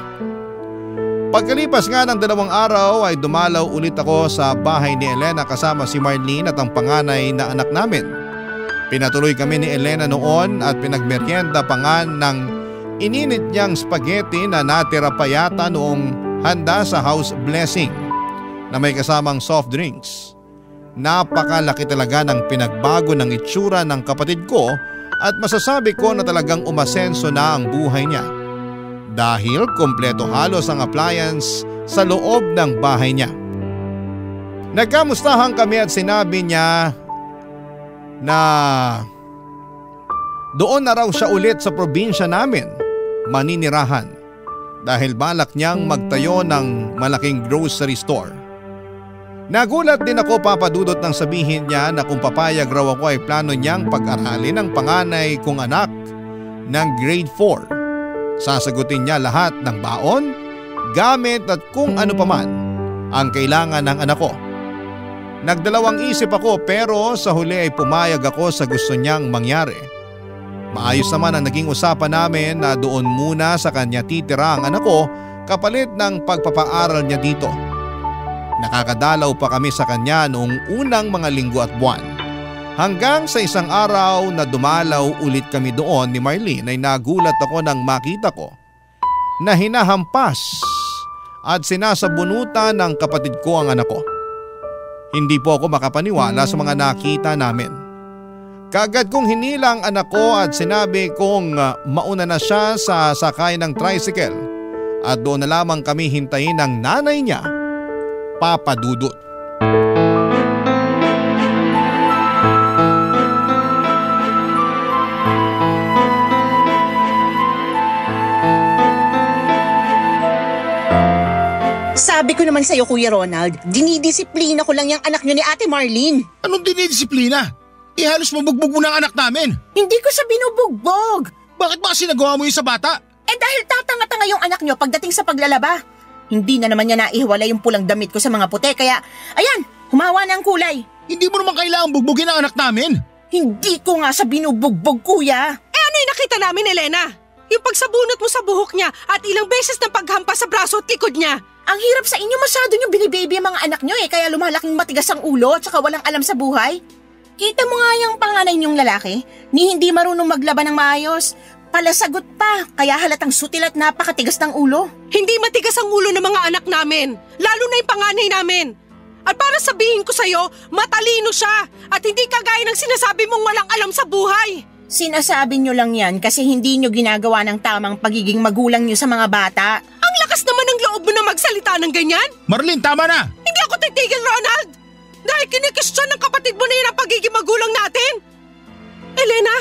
Pagkalipas nga ng 2 araw ay dumalaw ulit ako sa bahay ni Elena kasama si Marlene at ang panganay na anak namin. Pinatuloy kami ni Elena noon at pinagmeryenda pa nga ng ininit niyang spaghetti na natira pa yata noong handa sa house blessing na may kasamang soft drinks. Napakalaki talaga ng pinagbago ng itsura ng kapatid ko at masasabi ko na talagang umasenso na ang buhay niya. Dahil kompleto halos ang appliance sa loob ng bahay niya. Nagkamustahan kami at sinabi niya na doon na raw siya ulit sa probinsya namin maninirahan dahil balak niyang magtayo ng malaking grocery store. Nagulat din ako papadudot nang sabihin niya na kung papayag raw ako ay plano niyang pag-aralin ang panganay kong anak ng grade 4. Sasagutin niya lahat ng baon, gamit at kung ano paman ang kailangan ng anak ko. Nagdalawang isip ako pero sa huli ay pumayag ako sa gusto niyang mangyari. Maayos naman ang naging usapan namin na doon muna sa kanya titira ang anak ko kapalit ng pagpapaaral niya dito. Nakakadalaw pa kami sa kanya noong unang mga linggo at buwan. Hanggang sa isang araw na dumalaw ulit kami doon ni Marlene ay nagulat ako nang makita ko na hinahampas at sinasabunutan ng kapatid ko ang anak ko. Hindi po ako makapaniwala sa mga nakita namin. Kaagad kong hinilang anak ko at sinabi kong mauna na siya sa sakay ng tricycle at doon na lamang kami hintayin ng nanay niya, Papa Dudut. Sabi ko naman sa'yo, Kuya Ronald, dinidisiplina ko lang yung anak nyo ni Ate Marlene. Anong dinidisiplina? Halos mabugbog mo ng anak namin. Hindi ko siya binubugbog. Bakit ba kasi nagawa mo yun sa bata? Dahil tatanga-tanga yung anak nyo pagdating sa paglalaba. Hindi na naman niya naihiwalay yung pulang damit ko sa mga puti kaya, ayan, humawa na ang kulay. Hindi mo naman kailangang bugbugin ang anak namin. Hindi ko nga siya binubugbog, Kuya. Ano yung nakita namin, Elena? Yung pagsabunot mo sa buhok niya at ilang beses ng paghampas sa braso at likod niya. Ang hirap sa inyo, masyado nyo binibaby ang mga anak nyo kaya lumalaking matigas ang ulo at saka walang alam sa buhay. Kita mo nga yung panganay niyong lalaki, ni hindi marunong maglaban ng maayos. Palasagot pa, kaya halatang sutil at napakatigas ng ulo. Hindi matigas ang ulo ng mga anak namin, lalo na yung panganay namin. At para sabihin ko sa'yo, matalino siya at hindi kagaya ng sinasabi mong walang alam sa buhay. Sinasabi nyo lang yan kasi hindi nyo ginagawa ng tamang pagiging magulang nyo sa mga bata. Ang lakas naman ng loob mo na magsalita ng ganyan. Marlene, tama na! Hindi ako titigil, Ronald! Dahil kinikestyon ng kapatid mo na yun ang pagiging magulang natin. Elena,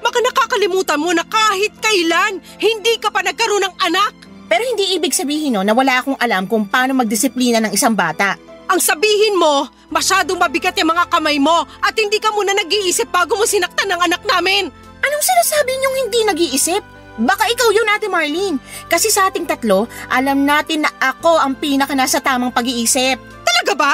baka nakakalimutan mo na kahit kailan, hindi ka pa nagkaroon ng anak. Pero hindi ibig sabihin na wala akong alam kung paano magdisiplina ng isang bata. Ang sabihin mo, masyadong mabigat yung mga kamay mo at hindi ka muna nag-iisip bago mo sinaktan ng anak namin. Anong sinasabi niyong hindi nag-iisip? Baka ikaw yun, Ate Marlene. Kasi sa ating tatlo, alam natin na ako ang pinaka nasa tamang pag-iisip. Talaga ba?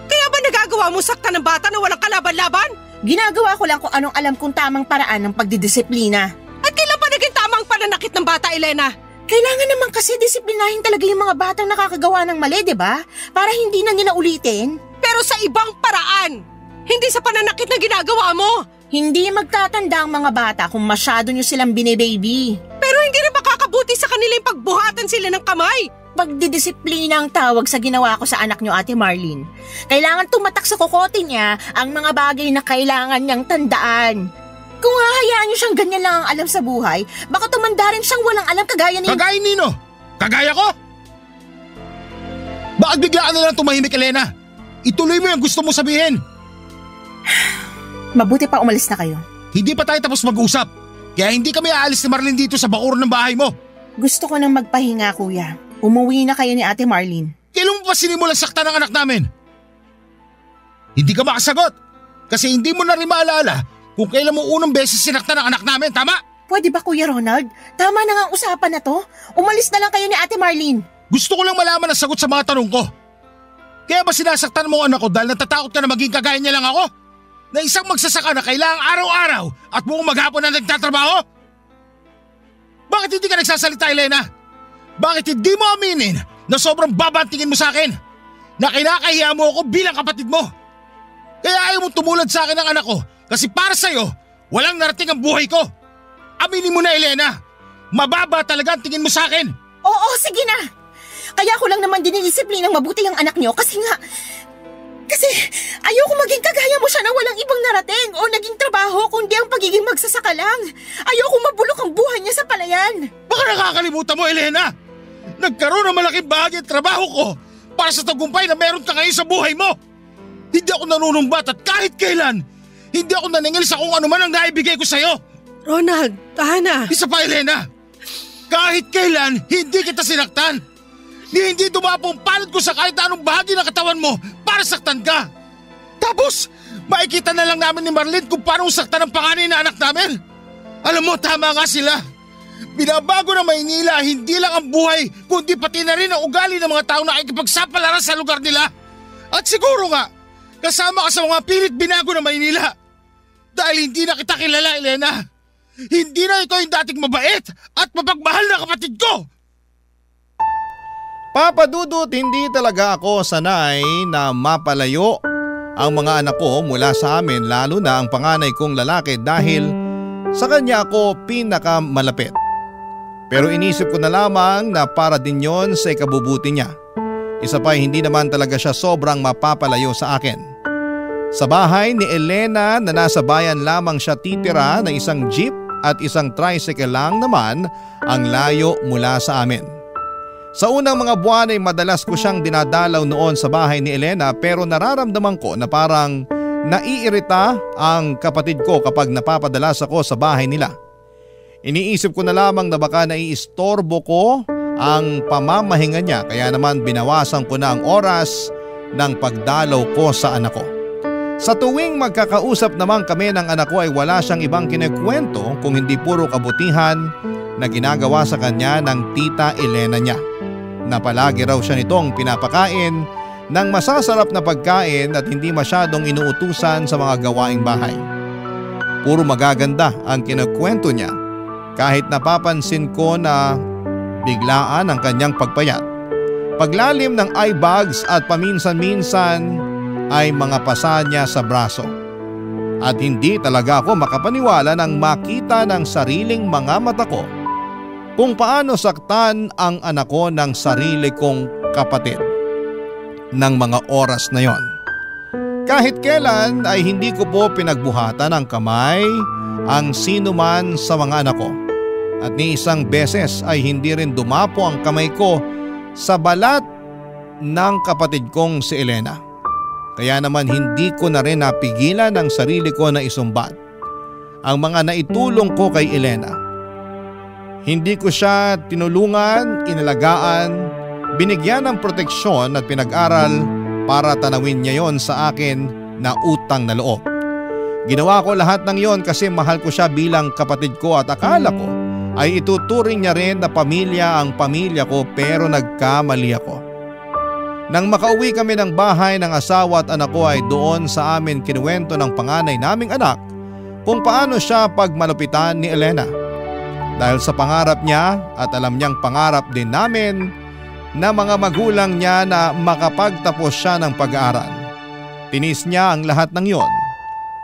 Kaya ba nagagawa mo saktan ng bata na walang kalaban-laban? Ginagawa ko lang kung anong alam kong tamang paraan ng pagdidisiplina. At kailan pa naging tamang pananakit ng bata, Elena? Kailangan naman kasi disiplinahin talaga yung mga batang nakakagawa ng mali, diba? Para hindi na nila ulitin. Pero sa ibang paraan, hindi sa pananakit na ginagawa mo. Hindi magtatanda ang mga bata kung masyado nyo silang binibaby. Pero hindi rin makakabuti sa kanila yung pagbuhatan sila ng kamay. Pagdidisiplina ang tawag sa ginawa ko sa anak nyo, Ate Marlene. Kailangan tumatak sa kokote niya ang mga bagay na kailangan niyang tandaan. Kung hahayaan niyo siyang ganyan lang ang alam sa buhay, baka tumanda rin siyang walang alam kagaya ni… Kagaya nino? Kagaya ko? Bakit bigla ka nalang tumahimik, Elena? Ituloy mo yung gusto mo sabihin. Mabuti pa umalis na kayo. Hindi pa tayo tapos mag-usap. Kaya hindi kami aalis ni Marlene dito sa bakuran ng bahay mo. Gusto ko nang magpahinga, Kuya. Umuwi na kayo ni Ate Marlene. Kailan mo pa sinimulan sakta ng anak namin? Hindi ka makasagot. Kasi hindi mo na rin maalala kung kailan mo unang beses sinaktan ang anak namin, tama? Pwede ba Kuya Ronald? Tama na nga ang usapan na to. Umalis na lang kayo ni Ate Marlene. Gusto ko lang malaman ang sagot sa mga tanong ko. Kaya ba sinasaktan mo ang anak ko dahil natatakot ka na maging kagaya niya lang ako? Na isang magsasaka na kailangang araw-araw at buong maghapon na nagtatrabaho? Bakit hindi ka nagsasalita, Elena? Bakit hindi mo aminin na sobrang baba ang tingin mo sa akin? Na kinakahiya mo ako bilang kapatid mo? Kaya ayaw mong tumulad sa akin ang anak ko kasi para sa'yo, walang narating ang buhay ko. Aminin mo na, Elena. Mababa talaga ang tingin mo sa akin. Oo, sige na. Kaya ko lang naman dinidisiplinang mabuti ang anak niyo kasi ayoko maging kagaya mo siya na walang ibang narating o naging trabaho kundi ang pagiging magsasaka lang. Ayoko mabulok ang buhay niya sa palayan. Baka nakakalimutan mo, Elena. Nagkaroon ng malaking bahagi ng trabaho ko para sa tagumpay na meron ka ngayon sa buhay mo. Hindi ako nanunumbat at kahit kailan, hindi ako naningil sa kung ano man ang naibigay ko sa'yo. Ronald, tahan na. Isa pa, Elena. Kahit kailan, hindi kita sinaktan. Hindi dumapong palad ko sa kahit anong bahagi ng katawan mo para saktan ka. Tapos, makikita na lang namin ni Marlene kung paano saktan ang panganay na anak namin. Alam mo, tama nga sila. Binabago ng Maynila hindi lang ang buhay, kundi pati na rin ang ugali ng mga tao na nakikipagsapalaran sa lugar nila. At siguro nga, kasama ka sa mga pilit binago ng Maynila. Dahil hindi na kita kilala, Elena. Hindi na ikaw yung dating mabait at mapagmahal na kapatid ko. Papa Dudut, hindi talaga ako sanay na mapalayo ang mga anak ko mula sa amin, lalo na ang panganay kong lalaki dahil sa kanya ako pinakamalapit. Pero inisip ko na lamang na para din yon sa ikabubuti niya. Isa pa, hindi naman talaga siya sobrang mapapalayo sa akin. Sa bahay ni Elena na nasa bayan lamang siya titira na isang jeep at isang tricycle lang naman ang layo mula sa amin. Sa unang mga buwan ay madalas ko siyang dinadalaw noon sa bahay ni Elena pero nararamdaman ko na parang naiirita ang kapatid ko kapag napapadalas ako sa bahay nila. Iniisip ko na lamang na baka naiistorbo ko ang pamamahinga niya kaya naman binawasan ko na ang oras ng pagdalaw ko sa anak ko. Sa tuwing magkakausap naman kami ng anak ko ay wala siyang ibang kinikwento kung hindi puro kabutihan na ginagawa sa kanya ng tita Elena niya. Na palagi raw siya nitong pinapakain ng masasarap na pagkain at hindi masyadong inuutusan sa mga gawaing bahay. Puro magaganda ang kinakwento niya kahit napapansin ko na biglaan ang kanyang pagpayat. Paglalim ng eye bags at paminsan-minsan ay mga pasa niya sa braso. At hindi talaga ako makapaniwala nang makita ng sariling mga mata ko kung paano saktan ang anak ko ng sarili kong kapatid ng mga oras na yon. Kahit kailan ay hindi ko po pinagbuhatan ng kamay ang sino man sa mga anak ko. At ni isang beses ay hindi rin dumapo ang kamay ko sa balat ng kapatid kong si Elena. Kaya naman hindi ko na rin napigilan ang sarili ko na isumbat ang mga naitulong ko kay Elena. Hindi ko siya tinulungan, inalagaan, binigyan ng proteksyon at pinag-aral para tanawin niya yon sa akin na utang na loob. Ginawa ko lahat ng yon kasi mahal ko siya bilang kapatid ko at akala ko ay ituturing niya rin na pamilya ang pamilya ko pero nagkamali ako. Nang makauwi kami ng bahay ng asawa at anak ko ay doon sa amin kinuwento ng panganay naming anak kung paano siya pagmalupitan ni Elena. Dahil sa pangarap niya at alam niyang pangarap din namin na mga magulang niya na makapagtapos siya ng pag-aaral. Tinis niya ang lahat ng yon.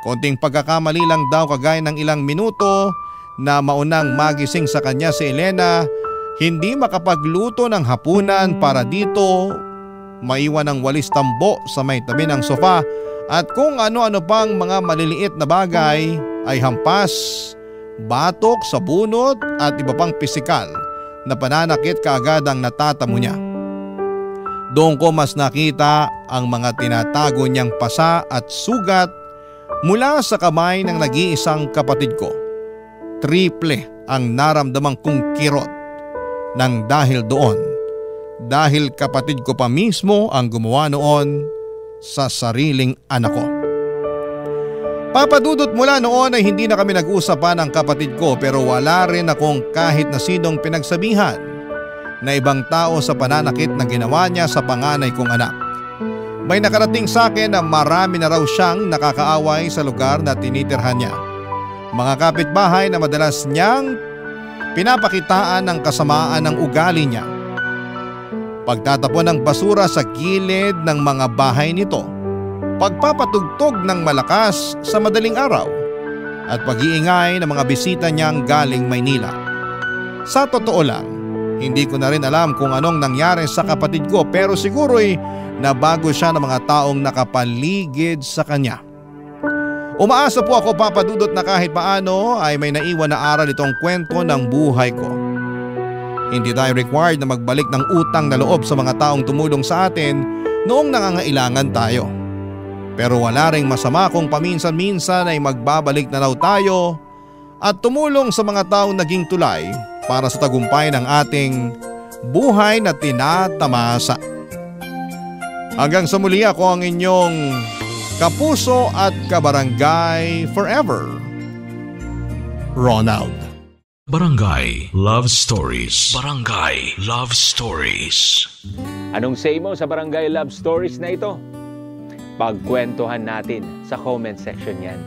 Konting pagkakamali lang daw kagaya ng ilang minuto na maunang magising sa kanya si Elena, hindi makapagluto ng hapunan para dito, maiwan ng walis tambo sa may tabi ng sofa at kung ano-ano pang mga maliliit na bagay ay hampas, batok sa bunot at iba pang pisikal na pananakit kaagad ang natatamo niya. Doon ko mas nakita ang mga tinatago niyang pasa at sugat mula sa kamay ng nag-iisang kapatid ko. Triple ang naramdamang kong kirot nang dahil doon. Dahil kapatid ko pa mismo ang gumawa noon sa sariling anak ko. Papa Dudut, mula noon ay hindi na kami nag-usapan ng kapatid ko pero wala rin akong kahit na sinong pinagsabihan na ibang tao sa pananakit na ginawa niya sa panganay kong anak. May nakarating sa akin na marami na raw siyang nakakaaway sa lugar na tinitirhan niya. Mga kapitbahay na madalas niyang pinapakitaan ng kasamaan ng ugali niya. Pagtatapon ng basura sa gilid ng mga bahay nito, pagpapatugtog ng malakas sa madaling araw, at pag-iingay ng mga bisita niyang galing Maynila. Sa totoo lang, hindi ko na rin alam kung anong nangyari sa kapatid ko pero siguro'y nabago siya ng mga taong nakapaligid sa kanya. Umaasa po ako, Papa Dudut, na kahit paano ay may naiwan na aral itong kwento ng buhay ko. Hindi tayo required na magbalik ng utang na loob sa mga taong tumulong sa atin noong nangangailangan tayo. Pero wala ring masama kung paminsan-minsan ay magbabalik na raw tayo at tumulong sa mga taong naging tulay para sa tagumpay ng ating buhay na tinatamasa. Hanggang sa muli, ako ang inyong kapuso at kabarangay forever, Ronald. Barangay Love Stories. Barangay Love Stories. Anong say mo sa Barangay Love Stories na ito? Pagkwentuhan natin sa comment section yan.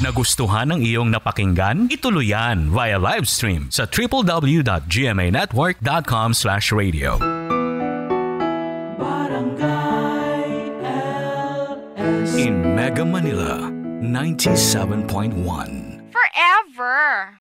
Nagustuhan ng iyong napakinggan? Ituloy yan via live stream sa www.gmanetwork.com/radio. Barangay LS in Mega Manila 97.1. Forever.